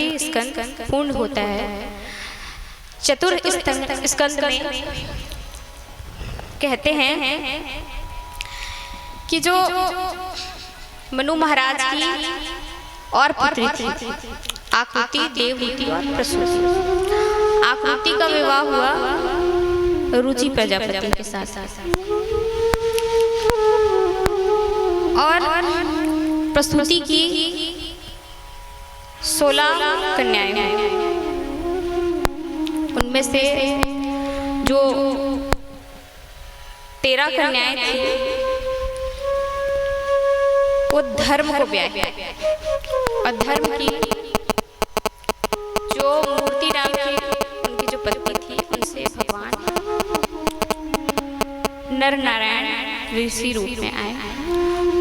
तृतीय स्कंद पूर्ण होता है। चतुर्थ स्कंद में कहते हैं कि जो मनु महाराज की और पुत्री थी आकृति, देवहूति और प्रसूति। आकृति का विवाह हुआ रुचि प्रजापति के साथ और प्रसूति की 16 कन्याएं हैं। उनमें से जो 13 कन्याएं थी वो धर्म को ब्याही और धर्म की जो मूर्ति नाम की उनकी जो पत्नी थी उनसे भगवान नर नारायण ऋषि रूप में आए।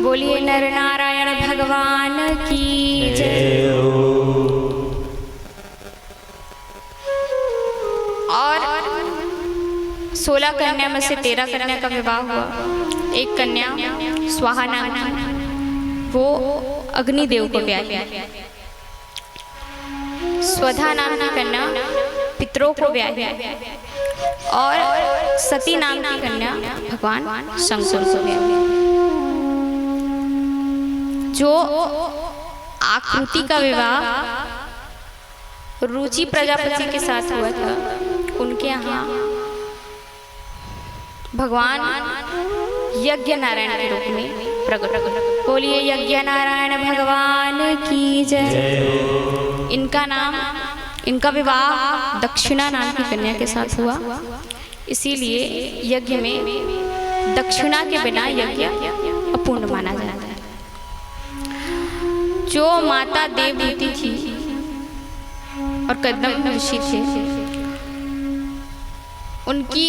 बोलिए नर नारायण भगवान की जय। और 16 कन्या में से 13 कन्या का विवाह हुआ। एक कन्या स्वाहा नाम की वो अग्निदेव को ब्याही। स्वधा नाम की कन्या पितरों को ब्याही और सती नाम की कन्या भगवान शंकर को ब्याही। जो आकृति का विवाह रुचि प्रजापति के साथ हुआ था उनके यहाँ भगवान यज्ञ नारायण के रूप में प्रकट। बोलिए यज्ञ नारायण भगवान की जय। इनका विवाह दक्षिणा नाम की कन्या के साथ हुआ। इसीलिए यज्ञ में दक्षिणा के बिना यज्ञ अपूर्ण माना जाता है। जो माता देवहूति थी और कदम ऋषि थे उनकी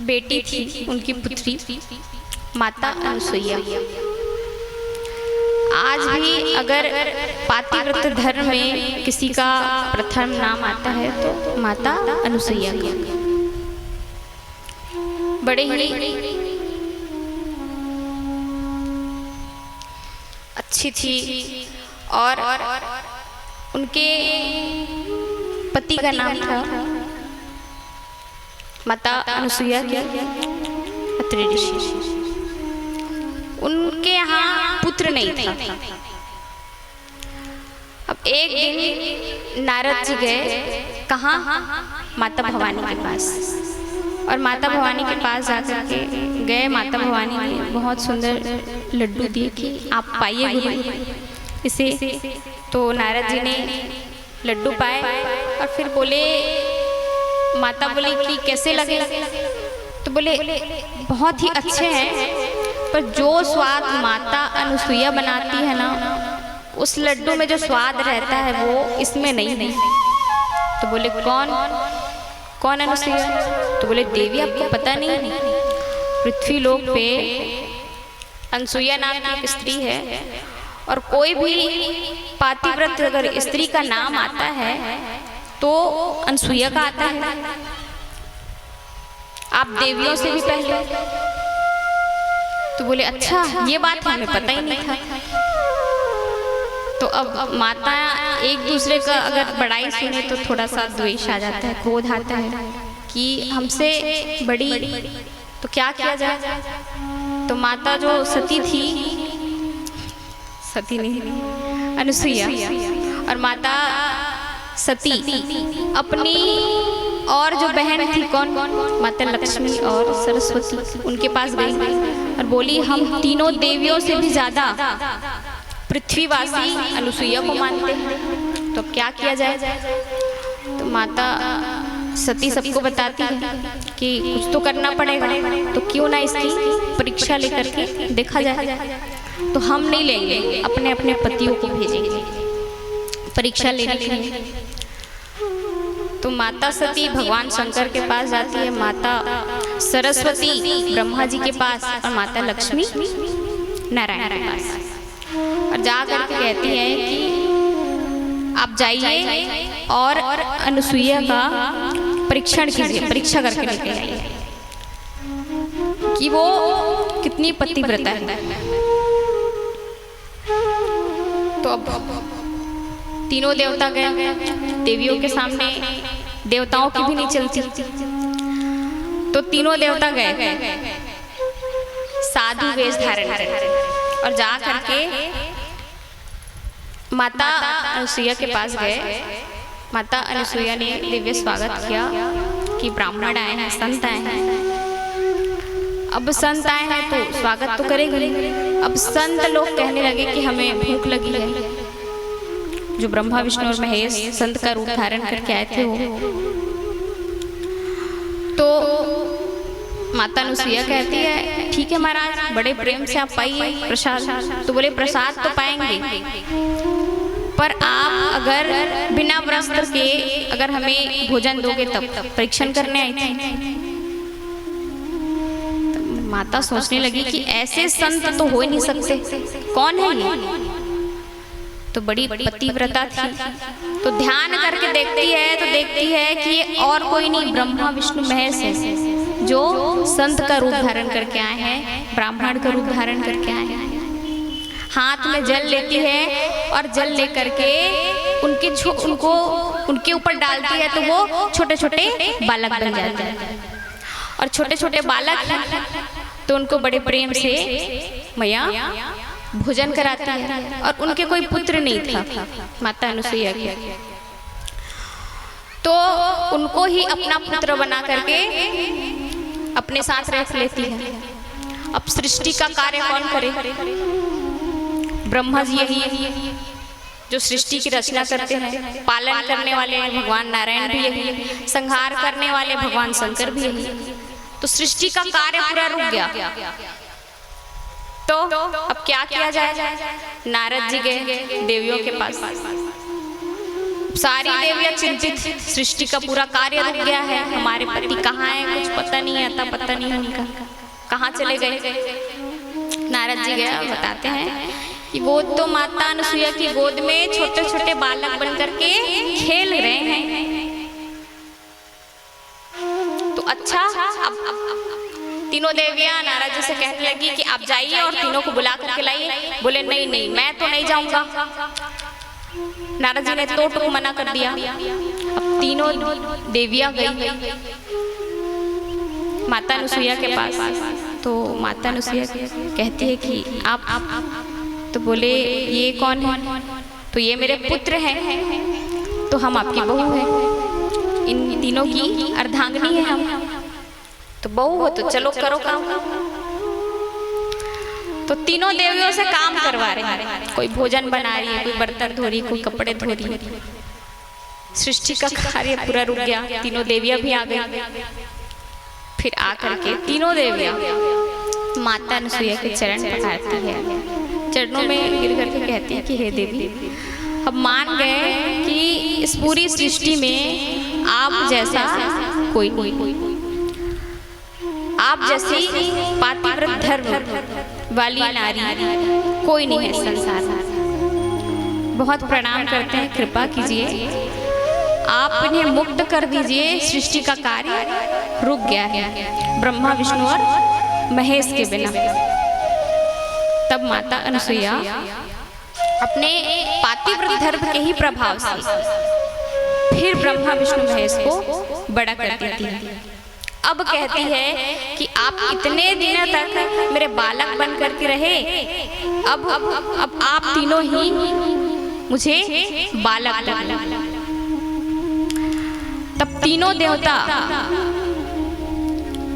बेटी थी, उनकी पुत्री माता अनुसुईया। आज भी अगर पातिव्रत धर्म में किसी का प्रथम नाम आता है तो माता अनुसुईया का। बड़े ही अच्छी थी और उनके पति का नाम था माता अनुसुईया की अत्रि ऋषि। उनके यहाँ पुत्र नहीं था। अब एक दिन नारद जी गए कहाँ? माता भवानी के पास। और माता भवानी के पास जाकर के गए। माता भवानी ने बहुत सुंदर लड्डू दिए कि आप पाइए गुरु इसे। तो नारद जी ने लड्डू पाए और फिर बोले, माता बोली कि कैसे लगे? तो बोले बहुत ही अच्छे हैं, पर जो स्वाद माता अनुसुईया बनाती है ना उस लड्डू में जो स्वाद रहता है वो इसमें नहीं। तो बोले कौन अनुसुईया? तो बोले देवी आपको पता नहीं, पृथ्वी लोक पे अनुसुईया नाम की एक स्त्री है और कोई भी पातिव्रत अगर स्त्री का नाम आता है तो अनुसुईया का आता है। आप देवियों से भी पहले। तो बोले अच्छा ये बात हमें पता ही नहीं था। तो अब माता एक दूसरे का अगर बड़ाई सुने तो थोड़ा सा द्वेष आ जाता है, क्रोध आता है कि हमसे बड़ी, तो क्या किया जाए? तो माता जो सती थी, सती नहीं अनुसुईया, और माता सती अपनी और जो बहन थी कौन? माता लक्ष्मी और सरस्वती, उनके पास गई और बोली हम तीनों देवियों से भी ज्यादा पृथ्वीवासी अनुसुईया को मानते हैं, तो क्या किया जाए? तो माता सती सबको बताती है कि कुछ तो करना पड़ेगा, तो क्यों ना इसकी परीक्षा लेकर के देखा जाए। तो हम नहीं लेंगे, अपने अपने पतियों को भेजेंगे परीक्षा लेने के लिए। तो माता सती भगवान शंकर के पास जाती है, माता सरस्वती ब्रह्मा जी के पास और माता लक्ष्मी नारायण के पास। और जा करके कहती है कि आप जाइए और अनुसुईया का परीक्षण कीजिए, परीक्षा करके लेके आइए कि वो कितनी पतिव्रता है। तो अब तीनों देवता गए, देवियों के सामने देवताओं की भी नहीं चलती, तो तीनों देवता गए साधु वेश धारण करके और जा करके माता अनुसुईया के पास गए। माता अनुसुईया ने दिव्य स्वागत किया कि ब्राह्मण आए हैं, संत आए हैं। अब संत आए हैं तो स्वागत तो करेंगे। अब संत लोग कहने लगे कि हमें भूख लगी है। जो ब्रह्मा विष्णु और महेश संत का रूप धारण करके आए थे वो, तो माता अनुसुईया कहती है ठीक है महाराज, बड़े प्रेम से आप पाइए प्रसाद। तो बोले प्रसाद तो पाएंगे, पर आप अगर बिना वस्त्र के अगर हमें भोजन दोगे तब। परीक्षण करने आई थी। तो माता सोचने लगी कि ऐसे संत तो हो ही नहीं सकते, कौन है ये? तो बड़ी पतिव्रता थी, तो ध्यान करके देखती है कि ये और कोई नहीं ब्रह्मा विष्णु महेश है, जो संत का रूप धारण करके आए हैं, ब्राह्मण का रूप धारण करके आए हैं। हाथ में जल लेती है और जल लेकर के उनके ऊपर डालती है, तो वो छोटे छोटे बालक बन जाते हैं। और छोटे छोटे बालक तो उनको बड़े प्रेम से मैया भोजन कराती है। और उनके कोई पुत्र नहीं था माता अनुसुईया के, तो उनको ही अपना पुत्र बना करके अपने साथ रख लेती है। अब सृष्टि का कार्य कौन करे? ब्रह्मा जी यही जो सृष्टि की रचना करते हैं, पालन करने वाले भगवान नारायण भी यही, संहार करने वाले भगवान शंकर भी यही। तो सृष्टि का कार्य पूरा रुक गया। तो अब क्या किया जाए? नारद जी गए देवियों के पास। सारी देवियां चिंतित, सृष्टि का पूरा कार्य रुक गया है, हमारे पति कहाँ है, कुछ पता नहीं है, अता पता नहीं है उनका, कहाँ चले गए। नारद जी गए, बताते हैं कि वो तो माता अनुसुईया की गोद में छोटे छोटे बालक बन करके खेल रहे हैं। तो अच्छा, अब तीनों देवियां नारद जी से कहने लगी कि आप जाइए और तीनों को बुला करके लाइए। बोले नहीं नहीं, मैं तो नहीं जाऊंगा। नारद जी ने तो टूक मना कर दिया। अब तीनों देवियां गई माता अनुसुईया के पास। तो माता अनुसुईया कहती है कि आप तो बोले ये कौन है? तो ये मेरे पुत्र हैं, तो हम आपकी बहू हैं, इन तीनों की अर्धांगिनी है हम। तो बहू हो तो चलो करो काम। तो तीनों देवियों से काम करवा रहे हैं, कोई भोजन बना रही है, कोई बर्तन धो रही, कोई कपड़े धो रही है। सृष्टि का कार्य पूरा रुक गया। तीनों देवियां भी आ गई। फिर आकर के तीनों देवियां माता अनुसुईया के चरण पखारती है, चरणों में गिर करके कहती है कि हे देवी, अब मान गए कि इस पूरी सृष्टि में आप जैसा कोई नहीं, आप जैसी पातिव्रत धर्म वाली नारी कोई नहीं है संसार में। बहुत प्रणाम करते हैं, कृपा कीजिए, आप इन्हें मुक्त कर दीजिए, सृष्टि का कार्य रुक गया है ब्रह्मा विष्णु और महेश के बिना। तब माता अनुसुईया अपने पातिव्रत धर्म के ही प्रभाव से फिर ब्रह्मा विष्णु महेश को बड़ा कर देती है। अब कहती है कि आप इतने दिनों तक मेरे बालक बन करके रहे, अब आप तीनों ही मुझे बालक बना। तब तीनों देवता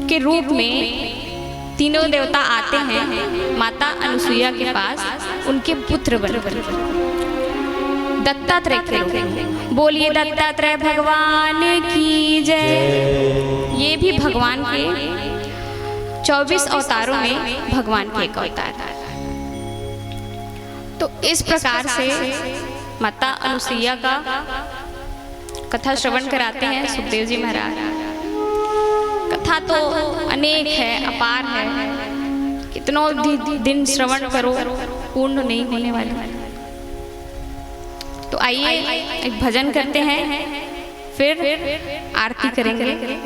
के रूप में तीनों देवता आते हैं माता अनुसुईया के पास, उनके पुत्र बनकर। दत्तात्रेय के रूप। बोलिए दत्तात्रेय भगवान की जय। ये भी भगवान के 24 अवतारों में भगवान के एक अवतार है। तो इस प्रकार से माता अनुसुईया का कथा श्रवण कराते हैं सुखदेव जी महाराज। कथा तो अनेक है, अपार है, कितनों दिन श्रवण करो पूर्ण नहीं होने वाला। तो आइए एक भजन करते हैं, फिर आरती करेंगे।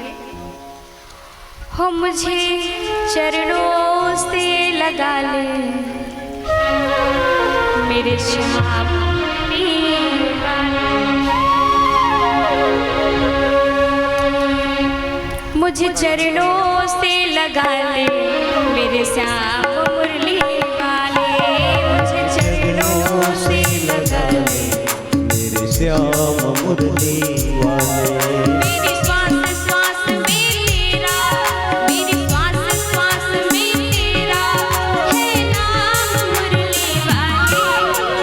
हो मुझे चरणों से लगा ले मेरे श्याम मुझे चरणों से लगा ले मेरे श्याम मुरली वाले, मुझे चरणों से लगा ले मेरे श्याम मुरली वाले। मेरी श्वास श्वास में तेरा, मेरी श्वास श्वास में तेरा है नाम मुरली वाले,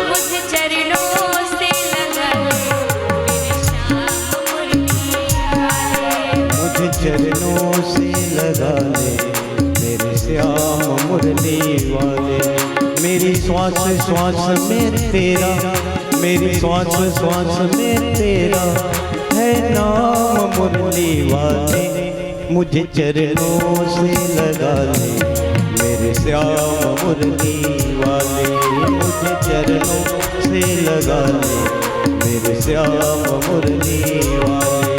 मुझे चरणों से लगा ले मेरे श्याम मुरली वाले, मुझे चरणों से लगा ले मेरे श्याम मुरली वाले। मेरी श्वास श्वास में तेरा, मेरी श्वास श्वास में तेरा है नाम मुरली वाले, मुझे चरणों से लगा ले मेरे श्याम मुरली वाले, मुझे चरणों से लगा ले मेरे श्याम मुरली वाले।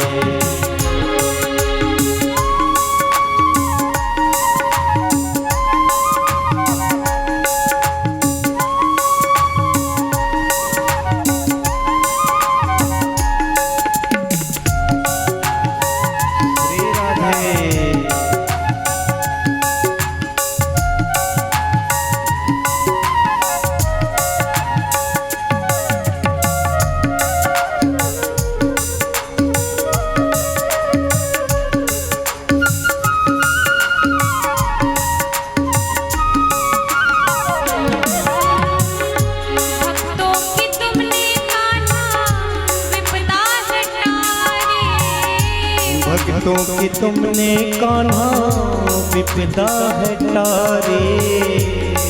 भक्तों की तुमने कान्हा विपदा हटारी,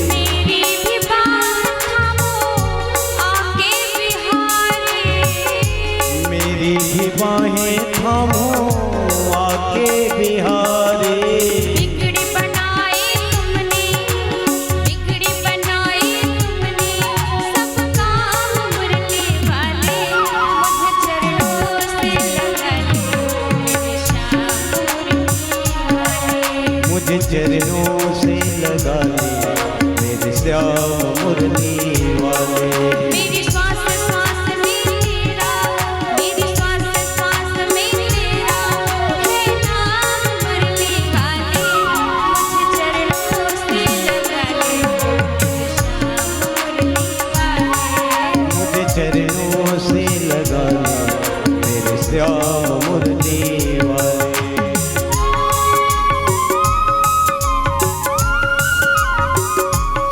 मेरी भी बात थामो आके बिहारी, मेरी भी बाहें थामो आके बिहारी। बिगड़ी बनाई तुमने, बिगड़ी बनाई तुमने सब काम मुरली वाले, मुझे चरणों से लगा ले मेरे श्याम मुरली वाले, मुझे चरणों से लगा ले मेरे श्याम मुरली वाले। मेरी श्वास श्वास में तेरा, मेरी श्वास श्वास में तेरा है नाम मुरली वाले, मुझे चरणों से लगा ले मेरे श्याम मुरली वाले, मुझे चरणों से लगा ले मेरे श्याम मुरली वाले।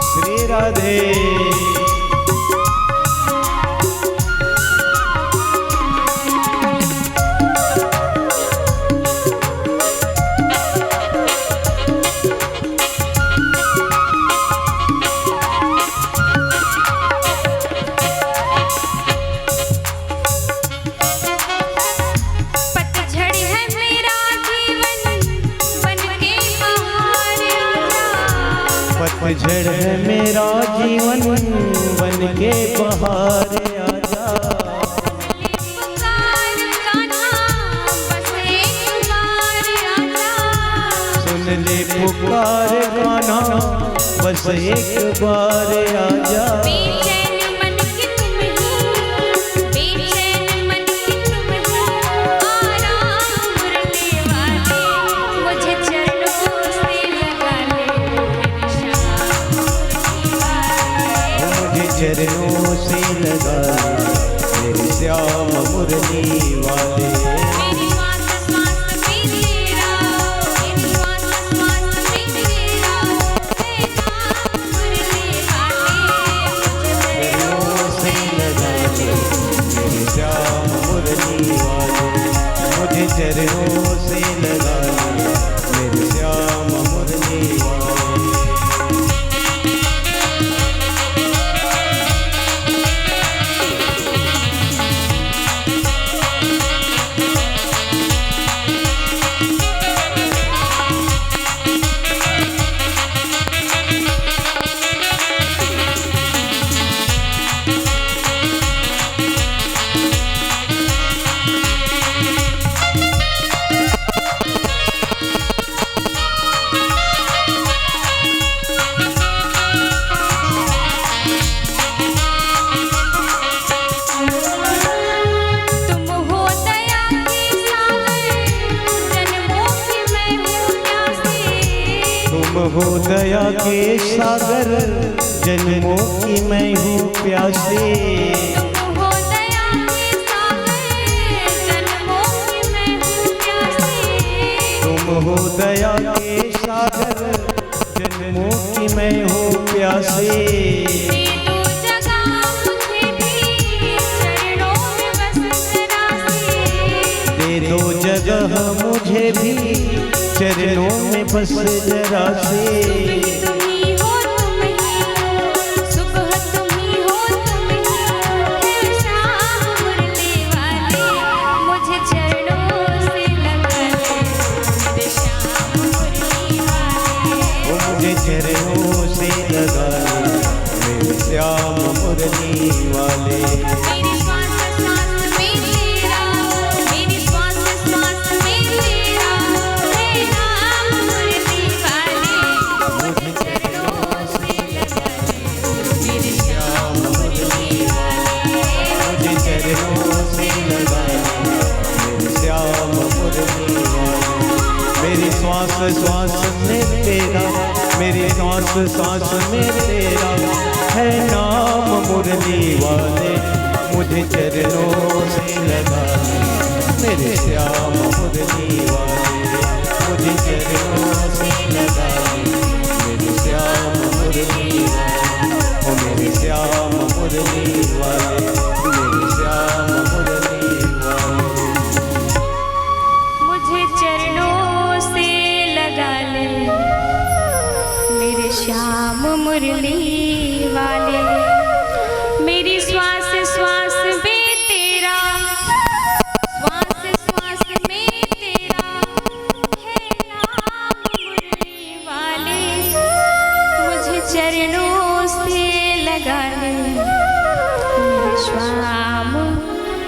श्री राधे। पतझड़ है मेरा जीवन बनके बहार आजा, पतझड़ है मेरा जीवन बन के बहार आजा। पुकार कान्हा बस एक बार आजा, सुन ले पुकार कान्हा बस एक बार आजा। बेचैन मन की तुम ही, बेचैन मन की तुम ही आराम मुरली वाले, मुझे चरणों से लगा ले मेरे श्याम मुरली वाले, मुझे चरणों से लगा ले मेरे श्याम मुरली वाले। मेरी श्वास श्वास में तेरा, मेरी श्वास श्वास में तेरा है नाम मुरली वाले, मुझे चरणों से लगा ले मेरे श्याम मुरली वाले, मुझे चरणों से लगा ले मेरे श्याम मुरली वाले। हो दया के सागर, जन्मों की मैं हूँ प्यासी। तुम हो दया के सागर, जन्मों की मैं हूँ प्यासी। तुम हो दया के सागर, जन्मों की मैं हूँ प्यासी। दे दो जगह मुझे भी चरणों में बस जरा से। तुम ही हो, सुबह तुम ही हो, है शाम मुरली वाले, मुझे चरणों से लगा ले, मेरे श्याम मुरली वाले। मुझे चरणों से लगा ले, मेरे श्याम मुरली वाले। मेरी श्वास श्वास में तेरा, मेरी श्वास श्वास में तेरा, है नाम मुरली वाले, मुझे चरणों से लगा ले, मेरे श्याम मुरली वाले। मुझे चरणों से लगा ले, मेरे श्याम मुरली वाले। मेरी श्वास श्वास में तेरा, मेरी श्वास श्वास में तेरा, है नाम मुरली वाले। मुझे चरणों से लगा ले, मेरे श्याम मुरली वाले। मुझे चरणों से लगा ले, मेरे श्याम मुरली वाले। ओ मेरे श्याम मुरली वाले, मेरे श्याम मुरली वाले। मुझे चरणों से लगा ले, मेरे श्याम मुरली वाले। मेरी श्वास श्वास में तेरा, श्वास श्वास में तेरा, है नाम मुरली वाले, मुझे चरणों से लगा ले, मेरे श्याम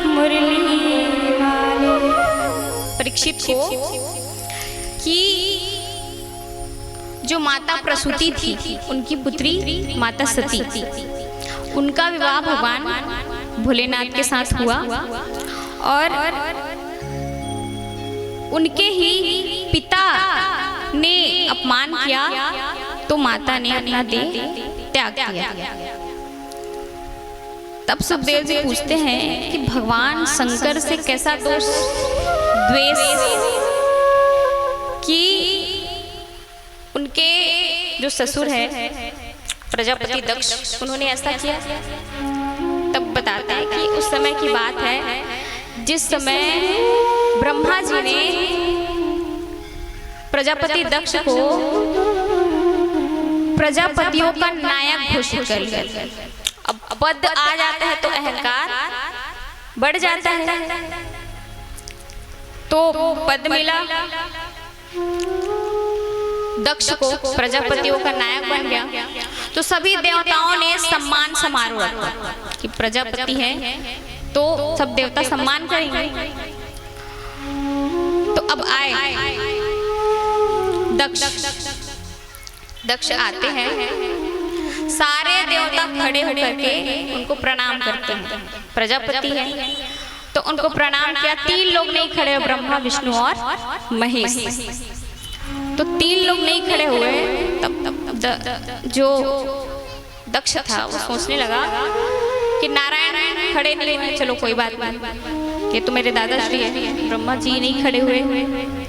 मुरली वाले। परीक्षित को कि जो माता प्रसूति थी, उनकी पुत्री माता सती, उनका विवाह भगवान भोलेनाथ के साथ हुआ और उनके ही पिता ने अपमान किया तो माता ने अपना देह त्याग किया। तब सुखदेव जी पूछते हैं कि भगवान शंकर से कैसा दोष द्वेष कि उनके जो ससुर है प्रजापति दक्ष, उन्होंने ऐसा किया। तब बताते हैं कि उस समय की बात है जिस समय ब्रह्मा जी ने प्रजापति दक्ष को प्रजापतियों का नायक घोषित कर लिया। अब पद आ जाता है तो अहंकार बढ़ जाता है, तो पद मिला दक्ष को, प्रजापतियों का नायक बन गया। तो सभी देवताओं ने सम्मान समारोह रखा कि प्रजापति है तो सब देवता सम्मान करेंगे। तो अब आए दक्ष आते हैं, सारे देवता खड़े होकर के उनको प्रणाम करते हैं। प्रजापति है तो उनको प्रणाम किया। 3 लोग नहीं खड़े, ब्रह्मा विष्णु और महेश। तो 3 लोग नहीं खड़े हुए। तब जो दक्ष था वो सोचने लगा कि नारायण खड़े नहीं हुए, चलो कोई बात नहीं, ये तो मेरे दादाश्री है। ब्रह्मा जी नहीं खड़े हुए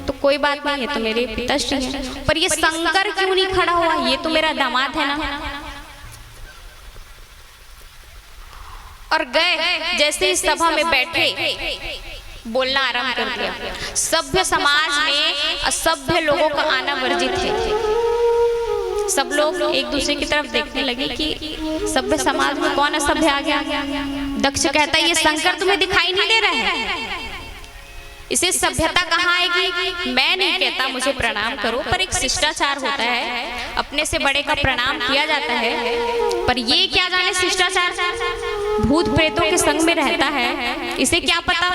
तो कोई बात नहीं, है तो मेरे पिताश्री हैं। पर ये शंकर क्यों नहीं खड़ा हुआ, ये तो मेरा दामाद है ना। और गए, जैसे ही सभा में बैठे बोलना आरंभ कर दिया। सभ्य समाज में असभ्य लोगों का आना वर्जित है। सब लोग एक दूसरे की तरफ देखने लगे कि सभ्य समाज में कौन असभ्य आ गया। दक्ष कहता है ये शंकर तुम्हें दिखाई नहीं दे रहा है, इसे सभ्यता कहाँ आएगी। मैं नहीं कहता मुझे प्रणाम करो, पर एक शिष्टाचार होता है, अपने से बड़े का प्रणाम किया जाता है। पर ये क्या जाने शिष्टाचार, भूत प्रेतों के संग में रहता है, इसे क्या पता।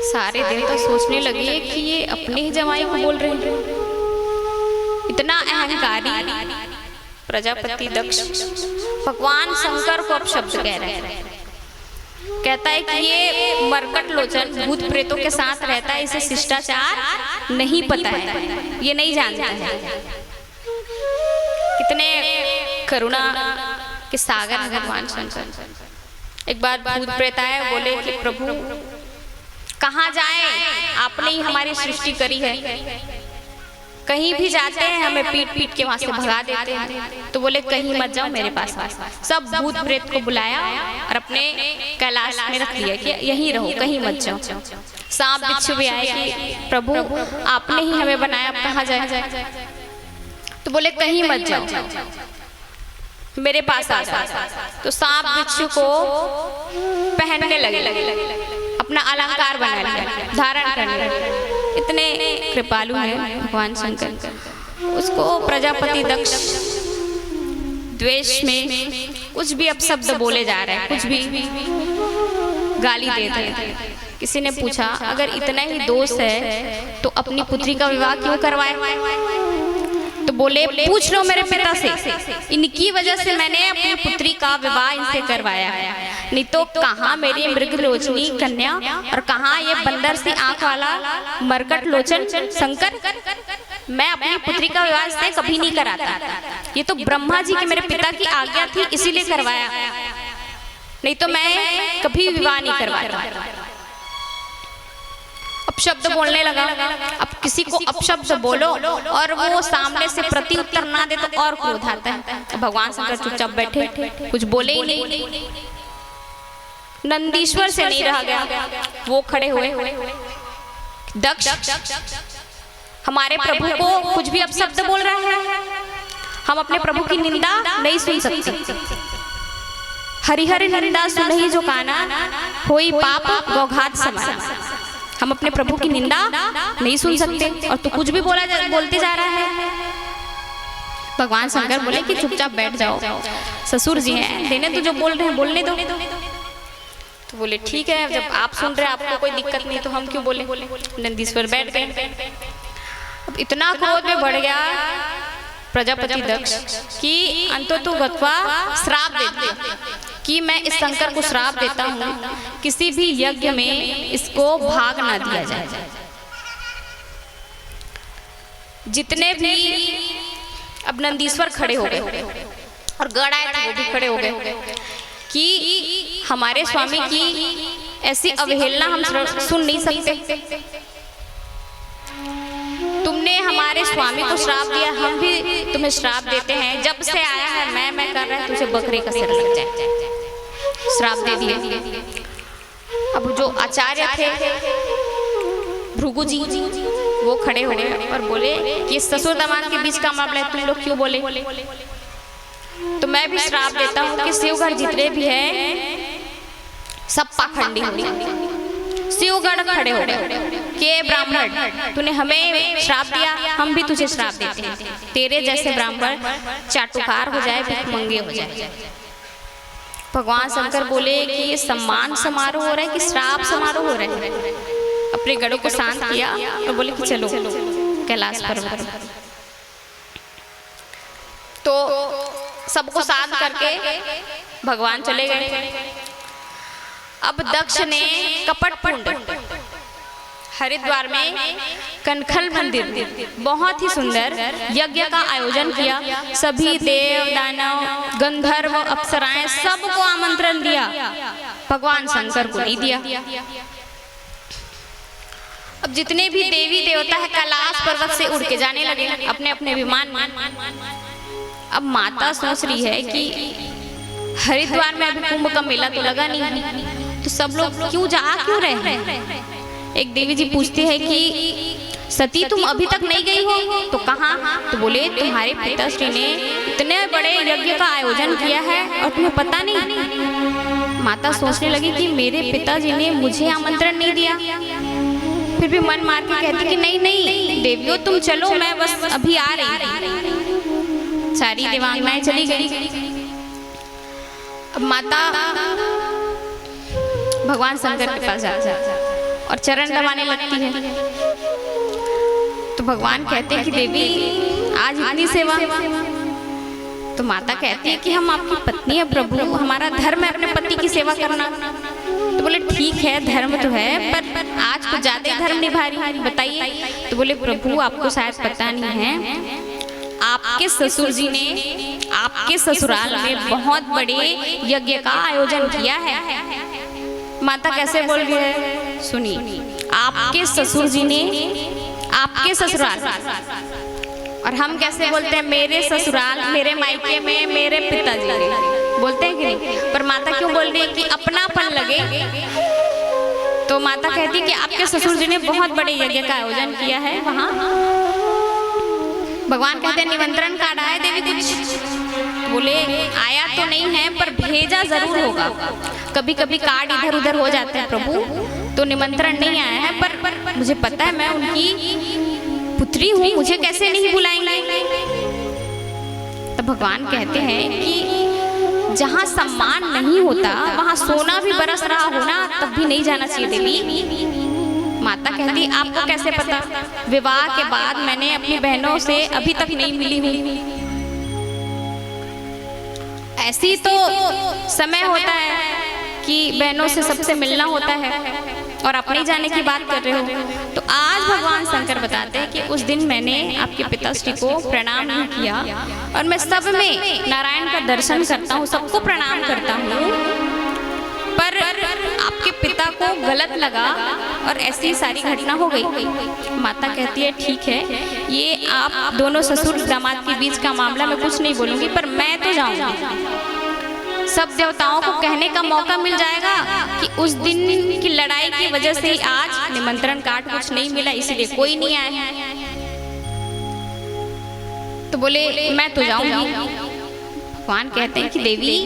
सारे देवता सोचने लगे कि ये अपने ही जमाई को बोल रहे हैं। इतना अहंकारी प्रजापति दक्ष भगवान शंकर को अपशब्द कह रहे हैं। कहता है कि ये मरकट लोचन भूत प्रेतों के साथ रहता है, इसे शिष्टाचार नहीं पता है, ये नहीं जानता है। कितने करुणा के सागर हैं भगवान शंकर। एक बार भूत प्रेत आए, बोले कि प्रभु कहाँ जाए, आपने ही हमारी सृष्टि करी है, कहीं भी जाते हैं हमें पीट पीट के वहां से भगा देते हैं। तो बोले कहीं मत जाओ, मेरे पास आओ। सब भूत प्रेत को बुलाया और अपने कैलाश में रख दिया कि यहीं रहो, कहीं मत जाओ। सांप बिच्छू भी आए कि प्रभु आपने ही हमें बनाया, अब कहाँ जाए। तो बोले कहीं मत जाओ, मेरे पास आ जाओ। तो सांप बिच्छू को पहनने लगे, अपना अलंकार बना लिया, धारण करने लगे। इतने कृपालु हैं भगवान शंकर। उसको प्रजापति दक्ष द्वेष में कुछ भी अपशब्द बोले जा रहे हैं, कुछ भी गाली दे रहे हैं। किसी ने पूछा अगर इतना ही दोष है तो अपनी पुत्री का विवाह क्यों करवाए? तो बोले पूछ लो मेरे पिता से, इनकी वजह से मैंने अपनी पुत्री का विवाह इनसे करवाया है, नहीं तो कहाँ मेरी मृगलोचनी कन्या और कहाँ ये बंदर सी आंख वाला मरकट लोचन शंकर। मैं अपनी पुत्री का विवाह इससे कभी नहीं कराता, ये तो ब्रह्मा जी की मेरे पिता की आज्ञा थी इसीलिए करवाया, नहीं तो मैं कभी विवाह नहीं करवाता। अपशब्द बोलने लगा। अब किसी को अपशब्द बोलो और वो सामने से प्रति उत्तर ना दे तो और क्रोध आता है। भगवान शंकर चुपचाप बैठे, कुछ बोले ही नहीं। नंदीश्वर से नहीं रहा गया, वो खड़े हुए। दक्ष हमारे प्रभु को कुछ भी अपशब्द बोल रहा है, हम अपने प्रभु की निंदा नहीं सुन सकते। हरिहर निंदा सुनहि जो काना, होई पाप गौघात समान। हम अपने प्रभु की निंदा नहीं सुन सकते और तू कुछ भी बोलते जा रहा है। भगवान शंकर बोले कि चुपचाप बैठ जाओ, ससुर जी हैं, देने तो जो बोल रहे हैं बोलने दो। तो बोले ठीक है, जब आप सुन रहे हैं आपको कोई दिक्कत नहीं तो हम क्यों बोले। नंदीश्वर बैठ गए। अब इतना क्रोध में बढ़ गया प्रजापति दक्ष कि अंततो गत्वा श्राप दे दिया कि मैं इस शंकर को श्राप देता हूँ, किसी भी यज्ञ में इसको भाग ना दिया जाए। जितने भी अब नंदीश्वर खड़े हो गए और गण आए थे वो भी खड़े हो गए कि हमारे स्वामी की ऐसी अवहेलना हम सुन नहीं सकते। तुमने हमारे स्वामी को श्राप दिया, हम भी तुम्हें श्राप देते हैं। जब से आया है मैं कर रहा है, तुझे बकरे का सिर लग जाए। श्राप दे दिए। अब जो आचार्य थे भृगु जी, वो खड़े हो गए और बोले कि ससुर दामाद के बीच का मामला है, तुम लोग क्यों बोले। तो मैं भी श्राप देता हूँ कि शिवगढ़ जितने भी हैं सब पाखंडी होंगे। शिवगढ़ खड़े हो गए कि ब्राह्मण तूने हमें श्राप दिया, हम भी तुझे श्राप देते हैं, तेरे जैसे ब्राह्मण चाटुकार हो जाए, भिखमंगे हो जाए। भगवान शंकर बोले कि ये सम्मान समारोह हो रहा है कि श्राप समारोह हो रहा है। अपने गढ़ों को शांत किया और बोले कि चलो कैलाश पर्वत। तो सबको शांत करके भगवान चले गए। अब दक्ष ने कपटपुंड हरिद्वार में कनखल मंदिर बहुत ही सुंदर यज्ञ का आयोजन किया। सभी देव दानव गंधर्व अप्सराएं सबको आमंत्रण दिया, भगवान शंकर को नहीं दिया। अब जितने भी देवी देवता है कैलाश पर्वत से उड़ के जाने लगे अपने अपने विमान में। अब माता सोच रही है कि हरिद्वार में अभी कुंभ का मेला तो लगा नहीं, तो सब लोग क्यों रहे हैं। एक देवी जी पूछती है कि सती तुम अभी तक नहीं गई हो, तो कहाँ। तो बोले तुम्हारे पिताश्री ने इतने बड़े यज्ञ का आयोजन किया है और तुम्हें पता नहीं। माता सोचने लगी कि मेरे पिताजी ने मुझे आमंत्रण नहीं दिया, फिर भी मन मार के कहती कि नहीं देवियों तुम चलो, मैं बस अभी आ रही। सारी देवांगनाएं चली गई। अब माता भगवान शंकर के पास जाती और चरण दबाने लगती है। तो भगवान कहते हैं कि देवी आज इतनी सेवा, तो माता कहती है कि हम आपकी पत्नी है प्रभु, हमारा धर्म है अपने पति की सेवा करना। तो बोले ठीक है, धर्म तो है, पर आज कुछ ज्यादा ही धर्म निभा रही है, बताइए। तो बोले प्रभु आपको शायद पता नहीं है, आपके ससुर जी ने आपके ससुराल में बहुत बड़े यज्ञ का आयोजन किया है। माता कैसे बोल रही है, सुनिए। आपके ससुर जी ने आपके ससुराल, और हम कैसे बोलते हैं मेरे ससुराल, मेरे मायके में मेरे पिताजी ने, बोलते हैं कि नहीं। पर माता क्यों बोल रही है कि अपनापन लगे। तो माता कहती है कि आपके ससुर जी ने बहुत बड़े यज्ञ का आयोजन किया है वहाँ। भगवान कहते हैं निमंत्रण कार्ड आया देवी कुछ? बोले आया तो नहीं है, पर भेजा जरूर होगा। कभी कभी कार्ड इधर उधर हो जाते हैं प्रभु, तो निमंत्रण नहीं आया है, पर मुझे पता है मैं उनकी पुत्री हूँ, मुझे कैसे नहीं बुलाएंगे। तो भगवान कहते हैं कि जहाँ सम्मान नहीं होता वहाँ सोना भी बरस रहा हो ना, तब भी नहीं जाना चाहिए देवी। माता कहती आपको कैसे पता? विवाह के बाद मैंने अपनी बहनों से अभी तक नहीं मिली हुई। ऐसी तो समय होता है कि बहनों से सबसे मिलना होता है, और अपने जाने की बात कर रहे हो। तो आज भगवान शंकर बताते हैं कि उस दिन मैंने आपके पिताश्री को प्रणाम नहीं किया, और मैं सब में नारायण का दर्शन करता हूँ, सबको प्रणाम करता हूँ, पर आपके पिता को गलत लगा और ऐसी सारी घटना हो गई। माता कहती है ठीक है, ये आप दोनों ससुर दामाद के बीच का मामला मैं कुछ नहीं बोलूंगी, पर मैं तो जाऊंगी। सब देवताओं को कहने का मौका मिल जाएगा कि उस दिन की लड़ाई की वजह से ही आज निमंत्रण कार्ड कुछ नहीं मिला, इसलिए कोई नहीं आया। तो बोले मैं तो जाऊंगी। भगवान कहते हैं कि देवी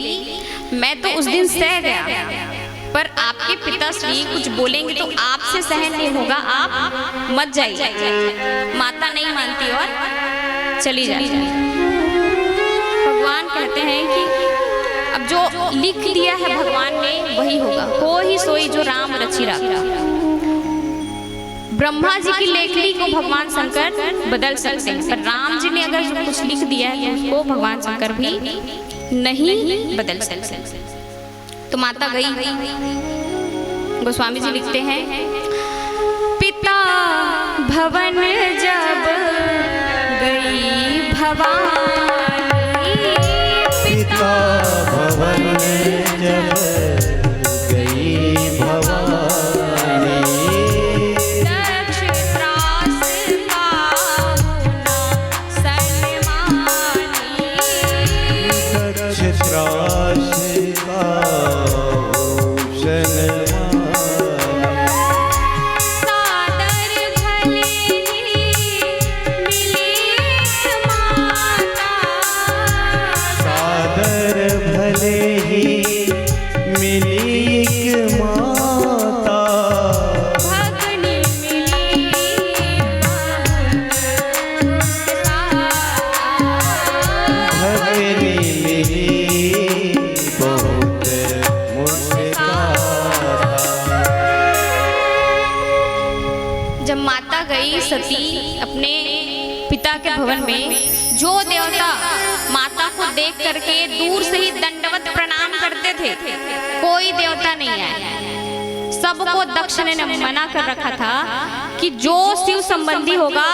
मैं तो उस दिन सह गया, पर आपके पिताश्री कुछ बोलेंगे तो आपसे सहन नहीं होगा, आप मत जाइए। माता नहीं मानती और चली जाती। भगवान कहते हैं कि अब जो लिख दिया है भगवान ने वही होगा, हो ही सोई जो राम रचि राखा। ब्रह्मा जी की लेखनी को भगवान शंकर बदल सकते हैं, पर राम जी ने अगर जो कुछ लिख दिया है तो उसको भगवान शंकर भी नहीं बदल सकते। तो माता गई। गोस्वामी जी लिखते हैं पिता भवन जब गई भवानी, पिता भवन जब गई भवानी, दक्ष त्रास पाहुना सन्मानी, दक्ष त्रास सती अपने पिता के भवन में, जो देवता माता को देख करके दूर से ही दंडवत प्रणाम करते थे, कोई देवता नहीं आया। सबको दक्ष ने मना कर रखा था कि जो शिव संबंधी होगा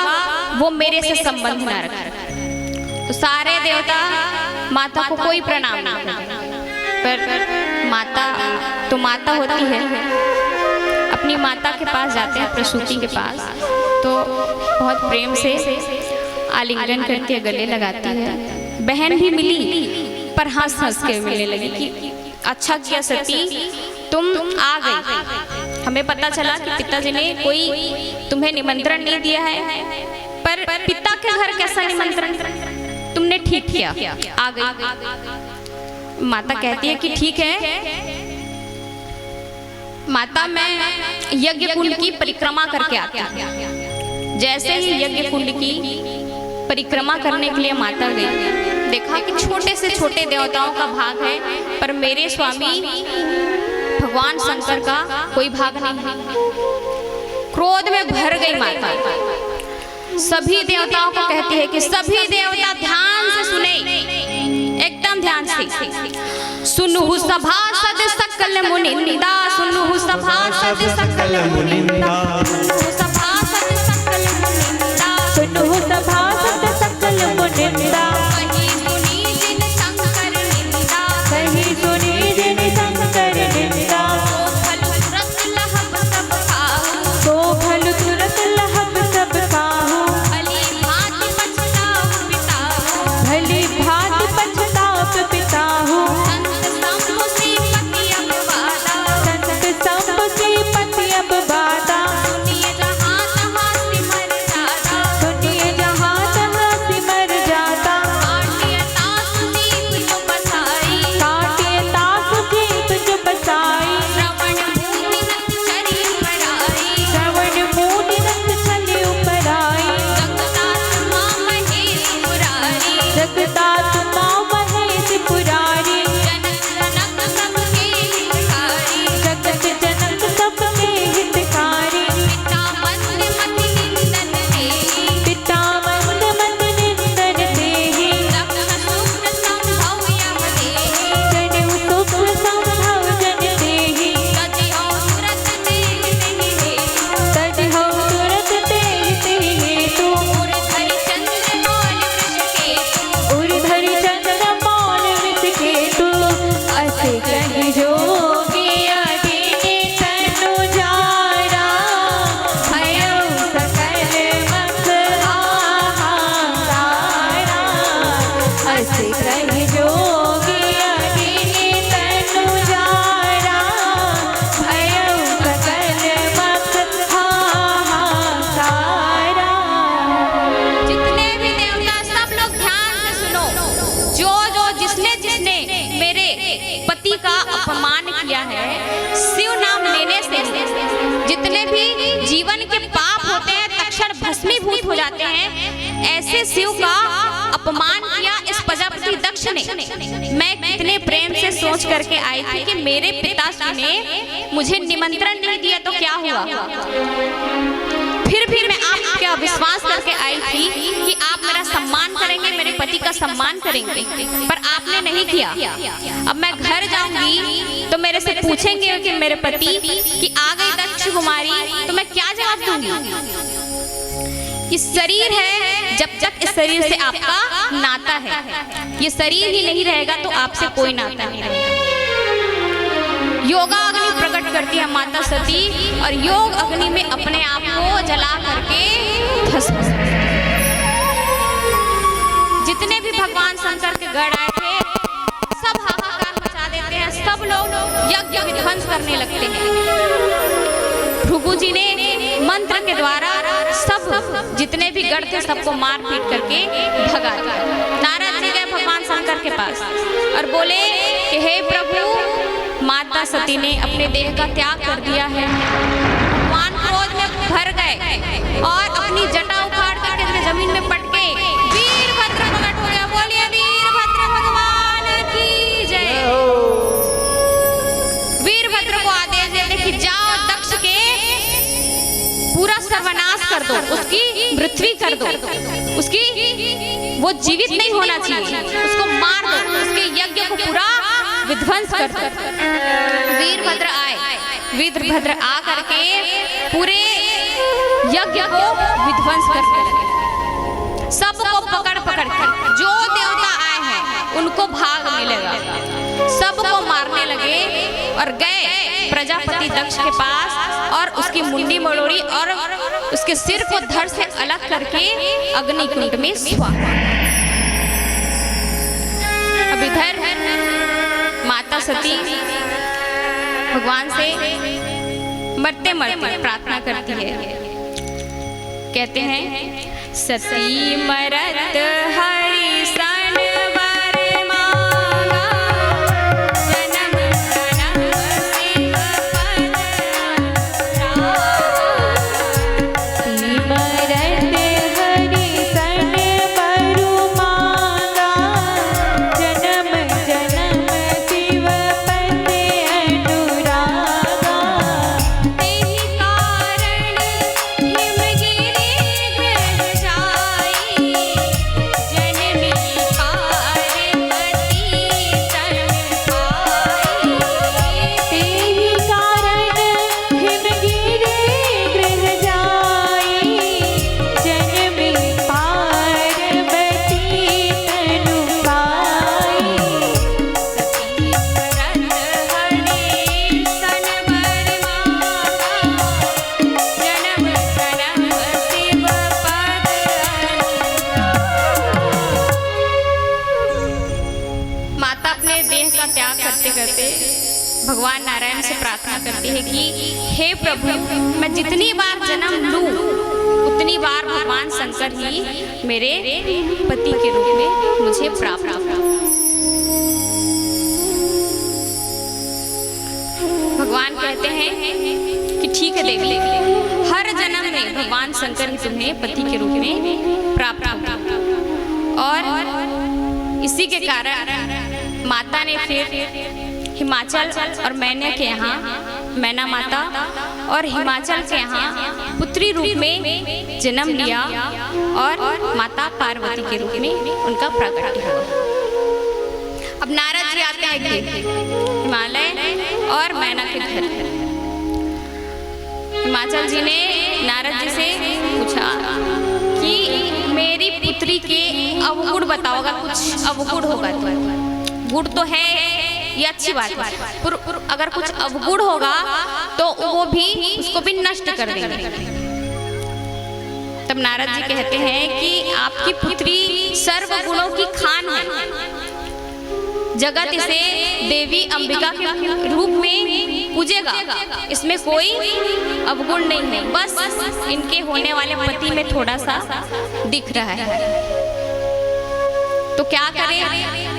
वो मेरे से संबंध ना रखे। तो सारे देवता माता को कोई प्रणाम नहीं करते, पर माता तो माता होती है, अपनी माता के पास जाते हैं, प्रसूति के पास, तो बहुत प्रेम से आलिंगन करती है, गले लगाती है। बहन भी मिली पर हंस हंस के मिलने लगी कि अच्छा किया सती तुम आ गई। हमें पता चला कि पिताजी ने कोई तुम्हें निमंत्रण नहीं दिया है, पर पिता के घर कैसा निमंत्रण, तुमने ठीक किया, आ गई। माता कहती है कि ठीक है माता, मैं यज्ञ कुंड की परिक्रमा करके आती हूँ। जैसे ही यज्ञ कुंड की परिक्रमा करने के लिए माता गई, देखा कि छोटे से छोटे देवताओं का भाग है, पर मेरे स्वामी भगवान शंकर का कोई भाग नहीं है। क्रोध में भर गई माता, सभी देवताओं को कहती है कि सभी देवता ध्यान से सुने, से। सुनु सभासद सकल मुनिंदा, सुनु सभासद सकल मुनिंदा, सभासद सकल मुनिंदा, सुनु सभासद सकल मुनिंदा। कहीं सुनी जिन शंकर निंदा, कहीं सुनी जिन शंकर निंदा। तो फल तुरत लहब सब खाऊं, तो फल तुरत लहब सब खाऊं। भली भांति पछताओ पिताओ, भली भांति पछताप पिताहूँ। संत संप श्रीपति अब वादा, संत संप श्रीपति अब वादा। सुनिए जहाँ तहाँ सिमर जाता, सुनिए जहाँ तहाँ सिमर जाता। काटिए तासु दीप जो बसाई, श्रवण मूनि रत चली उपराई। जगता तुमा महेश पुरारी। जगत जनक सबके हितकारी। पिता मंद मत निंदन देहि। जनेऊ शुक्र संभव जन देहि। तदिहौ तुरत तेहि तेहि हेतु। उर्धरि चंद्रमौल वृष केतु। अस कहि जोगी अगिनि तनु जारा। भयउ सकल मख हाहाकारा। अस कहि जोगी अगिनि तनु जारा। भयउ सकल मख हाहाकारा। जितने भी देवता सब लोग ध्यान से सुनो। जो जो जिसने जिसने मेरे पति का अपमान किया है, शिव नाम लेने से जितने भी जीवन के पाप होते हैं तक्षण भस्मीभूत हो जाते हैं। ऐसे शिव का अपमान किया इस प्रजापति दक्ष ने। मैं कितने प्रेम से सोच करके आई थी कि मेरे पिताश्री ने मुझे निमंत्रण नहीं दिया तो क्या हुआ। फिर भी मैं आपका विश्वास करके आई थी कि आप मेरा सम्मान करेंगे, मेरे पति का सम्मान करेंगे, पर आपने नहीं किया। अब मैं घर जाऊंगी तो मेरे से पूछेंगे कि मेरे पति कि आ गई दक्ष कुमारी, तो मैं क्या जवाब दूंगी। ये शरीर है, जब तक इस शरीर से आपका नाता है, ये शरीर ही नहीं रहेगा तो आपसे कोई नाता नहीं रहेगा। योगा अग्नि प्रकट करती है माता सती, और योग अग्नि में अपने आप को जला करके भस्म। जितने भी भगवान शंकर के गढ़ आए थे सब हाहाकार मचा देते हैं, सब लोग यज्ञ विध्वंस करने लगते हैं। भृगु जी ने मंत्र के द्वारा सब जितने भी गढ़ थे सबको मार पीट करके भगा दिया। नारद जी गए भगवान शंकर के पास और बोले कि हे प्रभु, माता सती ने अपने देह का त्याग कर दिया है। भगवान क्रोध में भर गए और अपनी जटा उखाड़ करके जमीन में पटके वीरभद्र प्रकट हो गया। बोलिए वीरभद्र भगवान की जय। वीरभद्र को आदेश देते कि जाओ दक्ष के पूरा सर्वनाश कर दो, उसकी मृत्यु कर दो, उसकी वो जीवित नहीं होना चाहिए, उसको मार दो, उसके यज्ञ को पूरा विध्वंस कर दो। वीरभद्र आए, वीरभद्र आ करके पूरे यज्ञ को विध्वंस करने लगे। सबको पकड़ पकड़ कर जो देवता आए हैं उनको भाग मिलेगा, सबको मारने लगे और गए प्रजापति दक्ष के पास और उसकी मुंडी मड़ोड़ी और उसके सिर को धड़ से अलग करके अग्निकुंड में स्वाहा। अब इधर माता सती भगवान से मरते मरते प्रार्थना करती है। कहते हैं सती मरत हरि सन वर मांगा, जन्म जन्म शिव पद रागा। सती मरत हरि सन वर मांगा, जन्म जन्म शिव पद अनुरागा। तेहि कारण हिमगिरि ग्रह जाई, जनमी हैं कि हे प्रभु, मैं जितनी बार जन्म लूं उतनी बार भगवान शंकर ही मेरे पति के रूप में मुझे प्राप्त हो। भगवान कहते हैं कि ठीक है, देख ले, हर जन्म में भगवान शंकर ही तुम्हें पति के रूप में प्राप्त होगा। और इसी के कारण माता ने फिर हिमाचल और मैना के यहाँ, मैना माता और हिमाचल के यहाँ पुत्री रूप में जन्म लिया और माता पार्वती के रूप में उनका प्रकट हुआ। अब नारद जी आते हैं हिमालय और मैना के घर। हिमाचल जी ने नारद जी से पूछा कि मेरी पुत्री के अवगुण बताओ, अगर कुछ अवगुण होगा तो। गुण तो है, ये अच्छी बात है, पर अगर कुछ अवगुण होगा तो वो भी उसको भी नष्ट कर देंगे। तब नारद जी कहते हैं कि आपकी पुत्री सर्व गुणों की खान है, जगत इसे देवी अंबिका के रूप में पूजेगा, इसमें कोई अवगुण नहीं है, बस इनके होने वाले पति में थोड़ा सा दिख रहा है। तो क्या करें?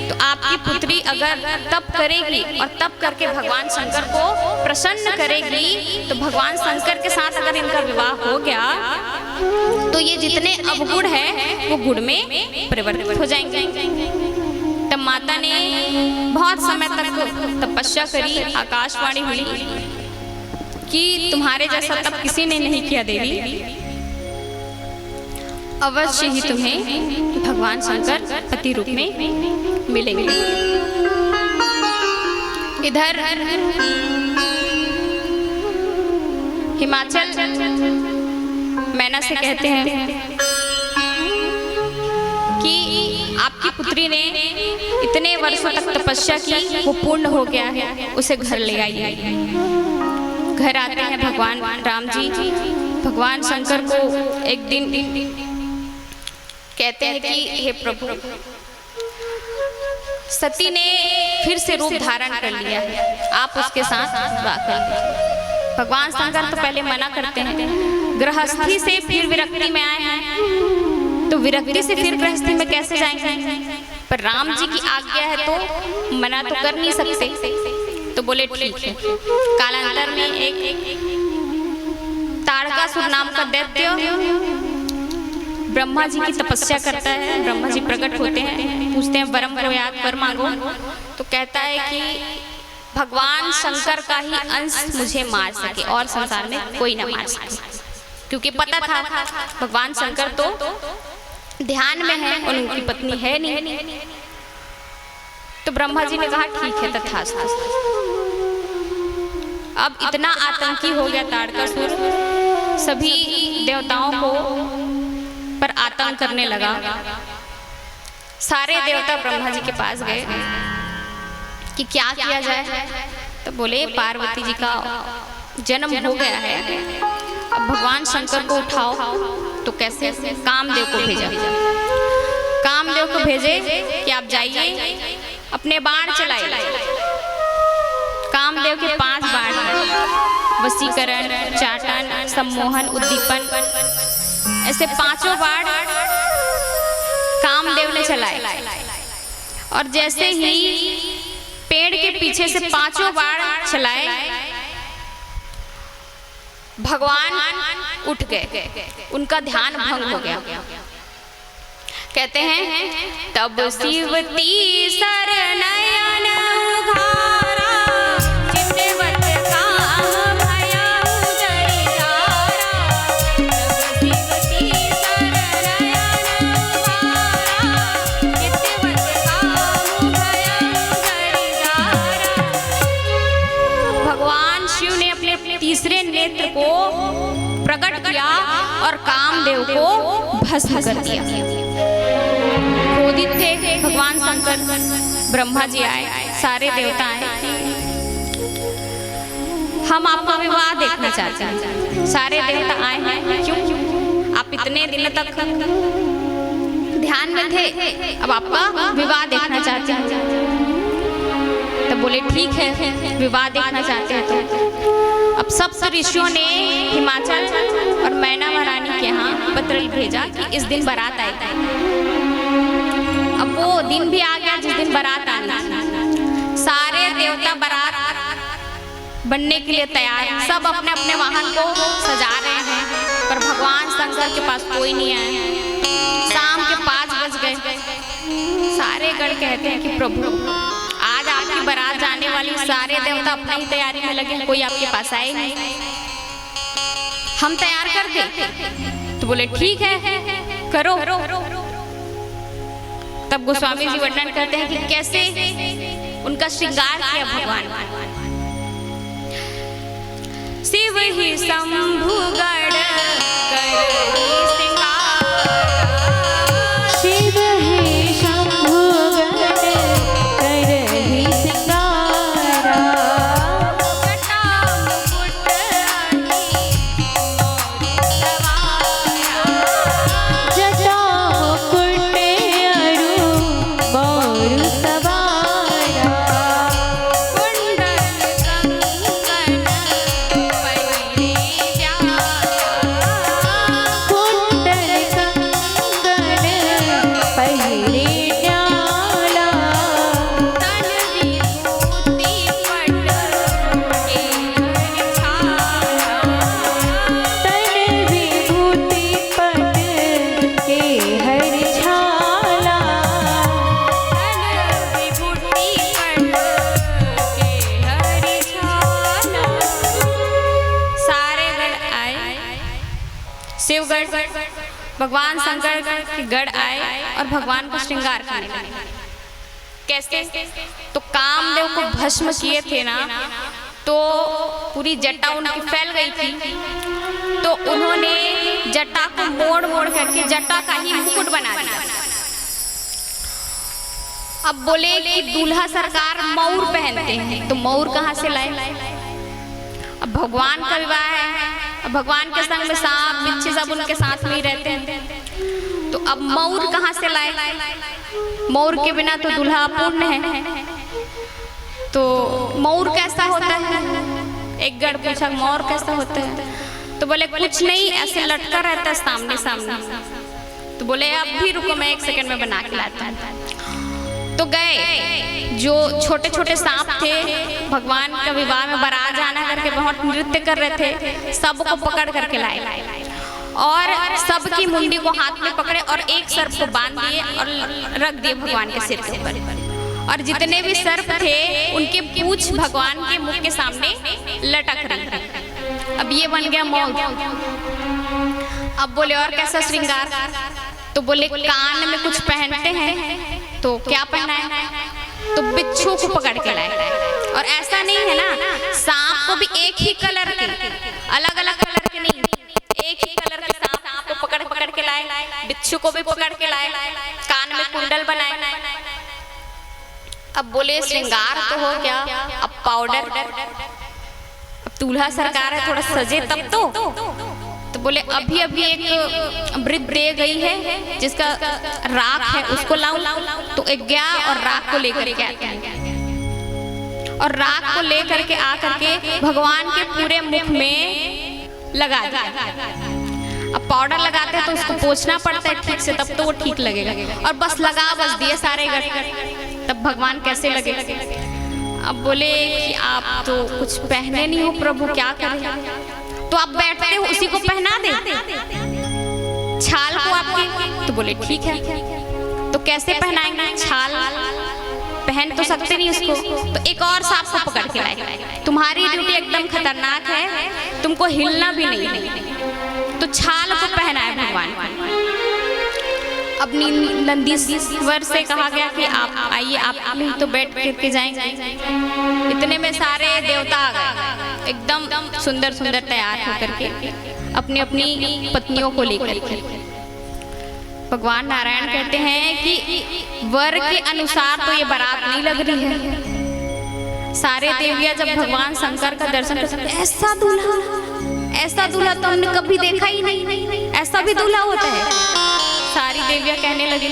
तो आपकी पुत्री अगर तप करेगी और तप करके भगवान शंकर को प्रसन्न करेगी, तो भगवान शंकर के साथ अगर इनका विवाह हो गया तो ये जितने अवगुण है वो गुण में परिवर्तित हो जाएंगे। तब माता ने बहुत समय तक तपस्या करी, आकाशवाणी हुई कि तुम्हारे जैसा तप किसी ने नहीं किया देवी, अवश्य ही तुम्हें भगवान शंकर पति रूप में मिलेंगे। इधर हिमाचल मैना से कहते हैं कि आपकी पुत्री ने इतने वर्षों तक तपस्या की, वो पूर्ण हो गया है, उसे घर ले आइए। घर आते हैं भगवान राम जी, भगवान शंकर को एक दिन कहते हैं कि हे प्रभु, सती ने फिर से रूप धारण कर लिया है, आप उसके साथ विवाह कर लीजिए। भगवान शंकर तो पहले मना करते हैं, गृहस्थी से फिर विरक्ति में आए हैं, तो विरक्ति से फिर गृहस्थी में कैसे जाएंगे? पर राम जी की आज्ञा है तो मना तो कर नहीं सकते। तो बोले ठीक है। कालांतर में एक ताड़कासुर नाम का दैत्य ब्रह्मा जी की तपस्या करता है। ब्रह्मा जी प्रकट होते हैं, पूछते हैं वरम को याद वर मांगो। तो कहता है कि भगवान शंकर का ही अंश मुझे मार सके और संसार में कोई ना मार सके, क्योंकि पता था भगवान शंकर तो ध्यान में है और उनकी पत्नी है नहीं। तो ब्रह्मा जी ने कहा ठीक है, तथास्तु। अब इतना आतंकी हो गया ताड़कासुर, सभी देवताओं को पर आतंक करने लगा। सारे देवता ब्रह्मा जी के पास गए कि क्या किया जाए। तो बोले पार्वती जी का जन्म हो गया है, अब भगवान शंकर को उठाओ। तो कैसे? कामदेव को भेजा। कामदेव को भेजे कि आप जाइए अपने बाण चलाइए। कामदेव के 5 बाण हैं, वशीकरण, चाटन, सम्मोहन, उद्दीपन, ऐसे 5 बाण कामदेव ने चलाए। और जैसे ही पेड़ के पीछे से 5 बाण चलाए, भगवान उठ गए, उनका ध्यान भंग हो गया। कहते हैं तब शिवती सर नयन उघारा, चितवत काम भयउ जरि जारा। तब शिवती सर नयन उघारा, चितवत काम भयउ जरि जारा। भगवान शिव ने अपने तीसरे नेत्र को प्रकट किया और कामदेव को भस्म कर दिया। क्रोधित थे भगवान शंकर। ब्रह्मा जी आए, सारे देवता आए, हम आपका विवाह देखना चाहते हैं। सारे देवता आए हैं, क्यों? आप इतने दिन तक ध्यान में थे, अब आपका विवाह देखना चाहते हैं। तब बोले ठीक है, विवाह देखना चाहते हैं तो अब सप्त ऋषियों ने हिमाचल और मैना महारानी के यहाँ पत्र भेजा कि इस दिन बारात आएगी। अब वो दिन भी आ गया जिस दिन बारात आनी थी। सारे देवता बारात बनने के लिए तैयार, सब अपने अपने वाहन को सजा रहे हैं, पर भगवान शंकर के पास कोई नहीं आया। शाम के 5 बज गए। सारे गण कहते हैं कि प्रभु आज आपकी बारात जाने वाली, सारे देवता अपनी ही तैयारी में लगे, कोई आपके पास आए नहीं, हम तैयार कर दे। तो बोले ठीक है करो। तब गोस्वामी जी वर्णन करते हैं कि कैसे उनका श्रृंगार किया भगवान। शिव ही शंभु गण करहि श्रृंगार, शिव ही शंभु गण करहि श्रृंगारा, जटा मुकुट मोर सवारा, जटा मुकुट अरु मोर सवारा, कुंडल कंकण पहिरे जाला, कुंडल कंगन पहिरे न्याला, तन विभूति पट एक छाला, तन विभूति पट के हर छाला, तन विभूति पट के हरि छाला। सारे गण आए, शिवगण भगवान शंकर के गण आए और भगवान को श्रृंगार करने लगे। कैसे? तो कामदेव को भस्म किए थे ना, तो पूरी जटा उनकी फैल गई थी, तो उन्होंने जटा को मोड़ मोड़ करके जटा का ही मुकुट बना दिया। अब बोले कि दूल्हा सरकार मौर पहनते हैं, तो मौर कहाँ से लाए? अब भगवान का विवाह है, अब भगवान के संग में सांप बिच्छू सब उनके साथ में ही रहते हैं, तो अब मौर कहाँ से लाए? मौर के बिना तो दूल्हा अपूर्ण है। तो मौर कैसा होता है? एक गण पूछा मौर कैसा होता है? तो बोले कुछ नहीं, ऐसे लटका रहता है सामने सामने। तो बोले अब भी रुको, मैं 1 सेकंड में बना के लाता हूँ। तो गए, जो छोटे छोटे सांप थे, भगवान का विवाह में बारात जाना करके बहुत नृत्य कर रहे थे, सबको पकड़ करके लाए और सबकी मुंडी को हाथ में पकड़े और एक सर्प को बांध दिए और रख दिए भगवान के सिर के ऊपर। और जितने भी सर्प थे उनके पूंछ भगवान के मुख के सामने लटक रही। अब ये बन गया मौत। अब बोले और कैसा श्रृंगार? तो बोले कान में कुछ पहनते हैं, तो क्या पहना है? तो बिच्छू को पकड़ के लाए। और ऐसा नहीं है ना, सांप को भी एक ही कलर के, अलग अलग कलर के नहीं, एक ही कलर के सांप को पकड़ पकड़ के लाए, बिच्छू को भी पकड़ के लाए, कान में कुंडल बनाए। अब बोले श्रृंगार तो हो गया, अब पाउडर। अब दूल्हा सरकार है, थोड़ा सजे तब तो बोले अभी अभी एक वृद्ध दे गई है जिसका राख है, उसको लाऊं। तो एक गया और राख को लेकर के आते हैं, और राख को लेकर के आ करके भगवान के पूरे मुख में लगा दिया। अब पाउडर लगाते हैं तो उसको पोंछना पड़ता है ठीक से, तब तो वो ठीक लगेगा। और बस लगा बस दिए सारे गट, तब भगवान कैसे लगे? अब बोले कि आप तो कुछ पहने नहीं हो प्रभु, क्या करें? तो आप बैठते हो उसी को पहना दे छाल को आपके। तो बोले ठीक है। तो कैसे पहनाएंगे? छाल पहन तो सकते नहीं उसको, तो एक और सांप को पकड़ के लाए। तुम्हारी ड्यूटी एकदम खतरनाक है, तुमको हिलना भी नहीं। तो छाल को पहनाए भगवान को। अब नंदीश्वर से कहा गया कि आप आइए, आप नहीं तो बैठ करके जाएंगे। इतने में सारे देवता आ गए, एकदम सुंदर सुंदर तैयार होकर के अपनी अपनी पत्नियों को लेकर के। भगवान नारायण कहते हैं कि वर के अनुसार तो ये बारात नहीं लग रही है। सारे देवियां जब भगवान शंकर का दर्शन करते हैं, ऐसा दूल्हा तो हमने कभी देखा ही नहीं, ऐसा भी दूल्हा होता है। सारी देवियां कहने लगी,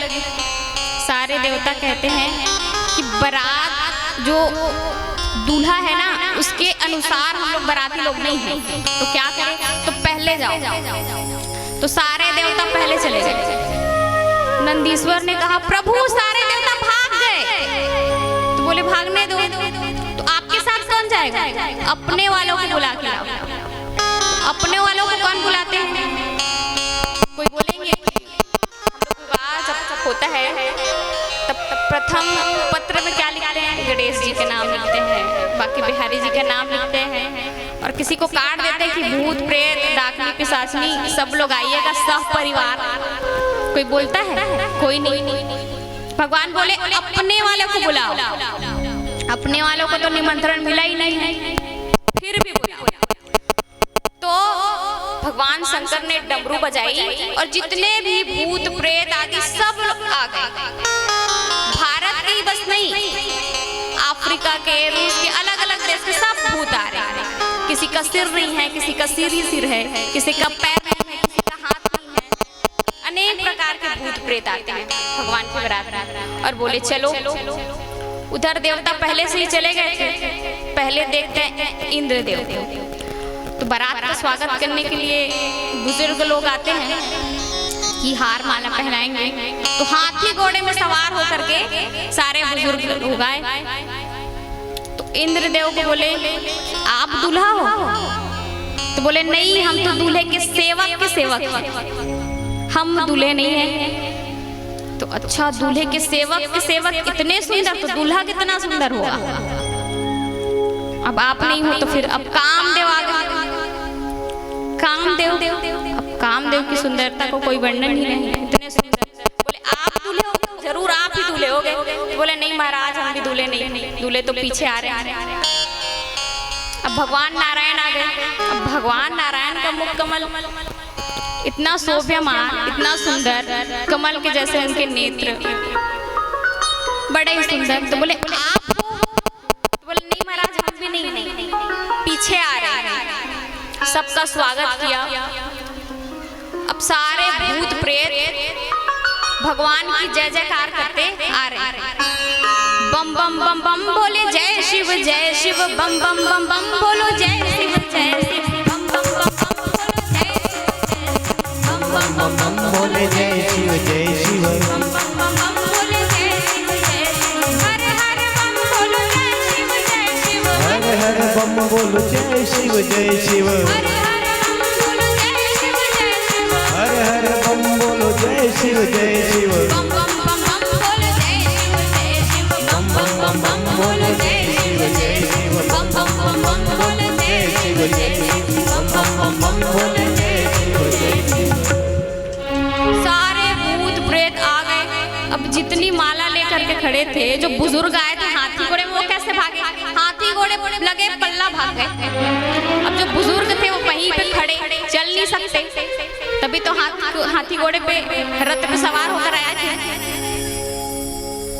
सारे देवता कहते हैं कि बारात जो दूल्हा है ना, उसके अनुसार हम लोग बाराती लोग नहीं हैं, तो क्या करें, तो पहले जाओ। तो सारे देवता पहले चले गए। नंदीश्वर ने कहा प्रभु सारे देवता भाग गए। तो बोले भागने दो, तो आपके साथ कौन जाएगा? अपने वालों को बुला के लाओ। अपने वालों को कौन बुलाते हैं? कोई बोलेंगे हम लोग विवाह जब होता है तब प्रथम पत्र में क्या लिखते हैं? गणेश जी के नाम लिखते हैं, बाकी बिहारी जी के नाम लिखते हैं, और किसी को कार्ड देते हैं कि भूत प्रेत डाकनी पिशाचनी सब लोग आइएगा, सब परिवार। कोई बोलता है? कोई नहीं। भगवान बोले अपने वालों को बुलाओ। अपने वालों को तो निमंत्रण मिला ही नहीं है, फिर भी बुलाओ। तो भगवान शंकर ने डमरू बजाई और जितने भी भूत प्रेत आदि सब लोग आ गए। भारत के ही बस नहीं, अफ्रीका के, रूस के, अलग अलग देश के सब भूत आ रहे हैं। किसी का सिर नहीं है, किसी का सिर ही सिर है, किसी का पैर नहीं है, किसी का हाथ नहीं है। अनेक प्रकार के भूत प्रेत आते हैं भगवान के बारात और बोले चलो। उधर देवता पहले से ही चले गए थे। पहले देखते हैं इंद्रदेव। तो बारात का स्वागत करने के लिए बुजुर्ग लोग आते हैं कि हार माला पहनाएंगे। तो हाथी घोड़े में सवार होकर के सारे बुजुर्ग लोग आए। तो इंद्रदेव को बोले आप दूल्हा हो? तो बोले नहीं, हम तो दूल्हे के सेवक के सेवक हैं, हम दूल्हे नहीं हैं। तो अच्छा, दूल्हे के सेवक इतने सुंदर, तो दूल्हा कितना सुंदर होगा? अब आप नहीं हो तो फिर अब कामदेव आ गए। कामदेव, अब कामदेव की सुंदरता को कोई वर्णन ही नहीं, इतने सुंदर। बोले आप दूल्हे हो? जरूर आप ही दूल्हे होगे। बोले नहीं महाराज, हम भी दूल्हे नहीं, दूल्हे तो पीछे आ रहे हैं। अब भगवान नारायण आ गए। अब भगवान नारायण का मुख कमल इतना शोभ्यमान, इतना सुंदर, कमल के जैसे उनके नेत्र, बड़े ही सुंदर। तो बोले आप हो? तो बोले नहीं महाराज, हम भी नहीं, पीछे आ रहे हैं। सबका स्वागत किया। अब सारे भूत प्रेत भगवान की जय जयकार करते आ रहे हैं। बम बम बम बम बोले जय शिव बम बम बम बम बोलो जय शिव बम बम बम बम बोलो जय शिव बम बम बम बोले जय शिव बम बम बम बोले जय शिव हर हर बम बोलो जय शिव हर हर बम बोलो जय शिव हर हर बम बोलो जय शिव बम बम बम बम बोलो जय शिव बम बम बम बम बोलो जय शिव बम बम बम बम बोलो जय शिव बम बम बम बम बोलो जय शिव। सारे भूत प्रेत आ गए। अब जितनी माला लेकर के खड़े थे, जो बुजुर्ग आए थे हाथी घोड़े में, वो कैसे भागे? हाथी घोड़े लगे पल्ला भाग गए। अब जो बुजुर्ग थे वो वहीं पे खड़े, चल नहीं सकते, तभी तो हाथी घोड़े पे रथ पे सवार होकर आए थे।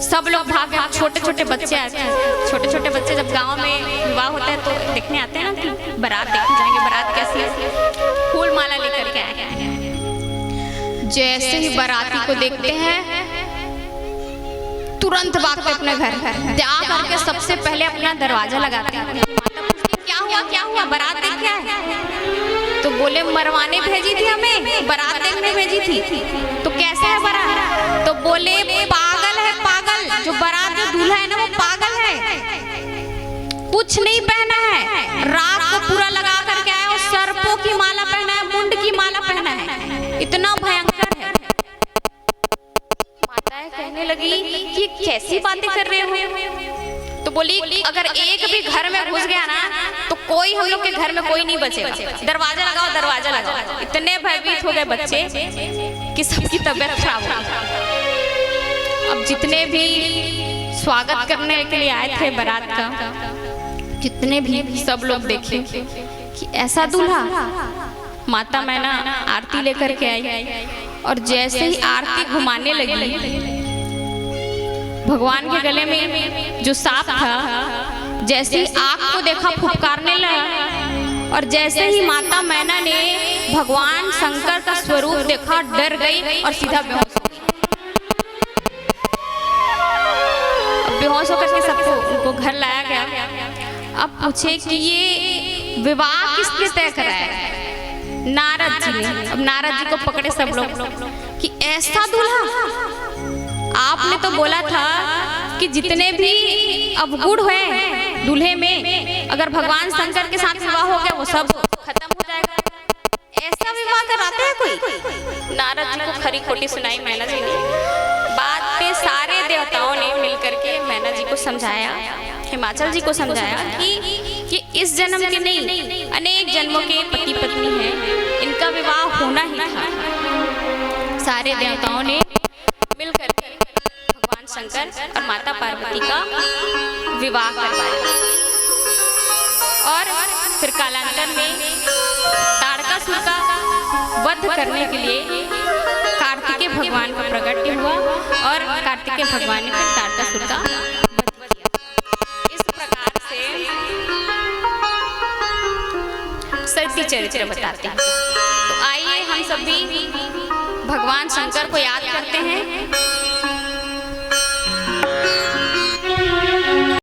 सब लोग भागे। छोटे छोटे बच्चे आए थे। छोटे छोटे बच्चे जब गांव में विवाह होता है तो देखने आते हैं ना कि बारात देखने जाएंगे, बारात कैसी है, फूल माला लेकर के आए। जैसे ही बाराती को देखते हैं तुरंत भागते अपने घर जा करके सबसे पहले अपना दरवाजा लगाते हैं। क्या हुआ बारात देख के आए? तो बोले मरवाने भेजी थी हमें, बारात देखने भेजी थी। तो कैसे है बारात? तो बोले पागल है, पागल। जो बारात जो दूल्हा है ना वो पागल है, कुछ नहीं पहना है, रात को पूरा लगा करके आया और सर्पों की माला पहना है, मुंड की माला पहना है, इतना भयंकर है। माताएं कहने लगी कि कैसी बातें कर रहे हो? तो बोली अगर एक भी घर में घुस गया ना तो कोई हम लोग के घर में कोई नहीं बचेगा, दरवाजा लगाओ, दरवाजा लगाओ। इतने भयभीत हो गए बच्चे कि सबकी तबीयत खराब हो गई। अब जितने भी स्वागत करने के लिए आए थे बारात का, जितने भी सब लोग देखे कि ऐसा दूल्हा। माता मैना आरती लेकर के आई और जैसे ही आरती घुमाने लगी, भगवान के गले में जो सांप था जैसे ही आग को देखा फुफकारने लगा, और जैसे ही माता मैना ने भगवान शंकर का स्वरूप देखा डर गई और सीधा बेहोश हो गई। बेहोश होकर के सबको उनको घर लाया गया। अब पूछे कि ये विवाह किसने तय कराया? नारद जी ने। अब नारद जी को पकड़े सब लोग कि ऐसा दूल्हा, आपने तो बोला था कि जितने भी अवगुण है दूल्हे में, अगर भगवान शंकर के साथ विवाह हो गया वो सब खत्म हो जाएगा, ऐसा विवाह कराते हैं कोई? नारद जी को खरी खोटी सुनाई मैना जी ने। बात पे सारे देवताओं ने मिलकर के मैना जी को समझाया, हिमाचल जी को समझाया कि इस जन्म के नहीं, अनेक जन्मों के पति पत्नी हैं, इनका विवाह होना ही था। सारे देवताओं ने मिलकर के भगवान शंकर और माता पार्वती का विवाह करवाया। और फिर कालांतर में तारकासुर का वध करने के लिए कार्तिकेय भगवान का प्रकट हुआ और कार्तिकेय भगवान ने फिर तारकासुर का वध किया। इस प्रकार से सती चरित्र बताते हैं। तो आइए हम सभी भगवान शंकर को याद करते हैं